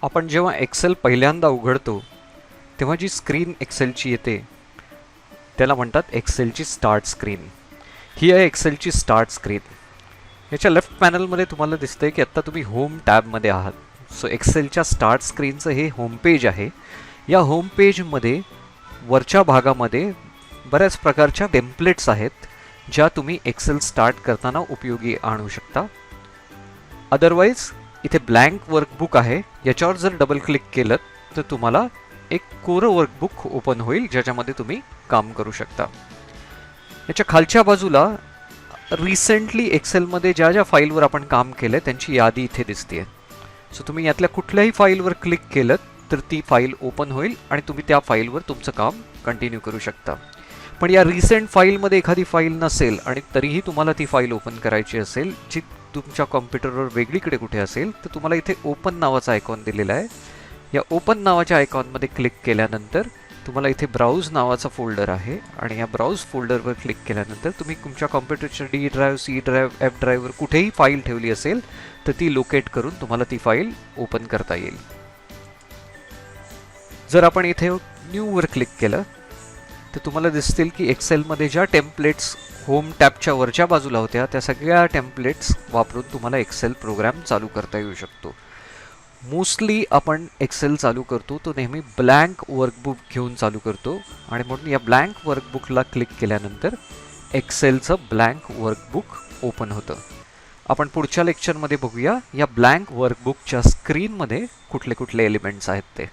आपण जेव्हा एक्सेल पहिल्यांदा उघडतो तेव्हा जी स्क्रीन एक्सेलची येते त्याला म्हणतात एक्सेलची स्टार्ट स्क्रीन. ही आहे एक्सेलची स्टार्ट स्क्रीन. याच्या लेफ्ट पॅनलमध्ये तुम्हाला दिसतंय की आत्ता तुम्ही होम टॅबमध्ये आहात. सो एक्सेलच्या स्टार्ट स्क्रीनचं हे होम पेज आहे. या होम पेजमध्ये वरच्या भागामध्ये बऱ्याच प्रकारच्या टेम्पलेट्स आहेत ज्या तुम्ही एक्सेल स्टार्ट करताना उपयोगी आणू शकता. अदरवाईज इथे ब्लँक वर्कबुक आहे. याच्यावर जर डबल क्लिक केलं तर तुम्हाला एक कोरं वर्कबुक ओपन होईल ज्याच्यामध्ये तुम्ही काम करू शकता. याच्या खालच्या बाजूला रिसेंटली एक्सेलमध्ये ज्या ज्या फाईलवर आपण काम केलं त्यांची यादी इथे दिसते. सो तुम्ही यातल्या कुठल्याही फाईलवर क्लिक केलं तर ती फाईल ओपन होईल आणि तुम्ही त्या फाईलवर तुमचं काम कंटिन्यू करू शकता. पण या रिसेंट फाईलमध्ये एखादी फाईल नसेल आणि तरीही तुम्हाला ती फाईल ओपन करायची असेल जी तुमच्या कॉम्प्युटरवर वेगळीकडे कुठे असेल तर तुम्हाला इथे ओपन नावाचा आयकॉन दिलेला आहे. या ओपन नावाच्या आयकॉनमध्ये क्लिक केल्यानंतर तुम्हाला इथे ब्राउज नावाचा फोल्डर आहे आणि या ब्राउज फोल्डरवर क्लिक केल्यानंतर तुम्ही तुमच्या कॉम्प्युटरच्या D drive, C drive, F ड्राईव्हवर कुठेही फाईल ठेवली असेल तर ती लोकेट करून तुम्हाला ती फाईल ओपन करता येईल. जर आपण इथे न्यूवर क्लिक केलं तर तुम्हाला दिसतील की एक्सेलमध्ये ज्या टेम्पलेट्स होम टॅबच्या वरच्या बाजूला होत्या त्या सगळ्या टेम्पलेट्स वापरून तुम्हाला एक्सेल प्रोग्राम चालू करता येऊ शकतो. मोस्टली आपण एक्सेल चालू करतो तो नेहमी ब्लँक वर्कबुक घेऊन चालू करतो आणि म्हणून या ब्लँक वर्कबुकला क्लिक केल्यानंतर एक्सेलचं ब्लँक वर्कबुक ओपन होतं. आपण पुढच्या लेक्चरमध्ये बघूया या ब्लँक वर्कबुकच्या स्क्रीनमध्ये कुठले कुठले एलिमेंट्स आहेत ते.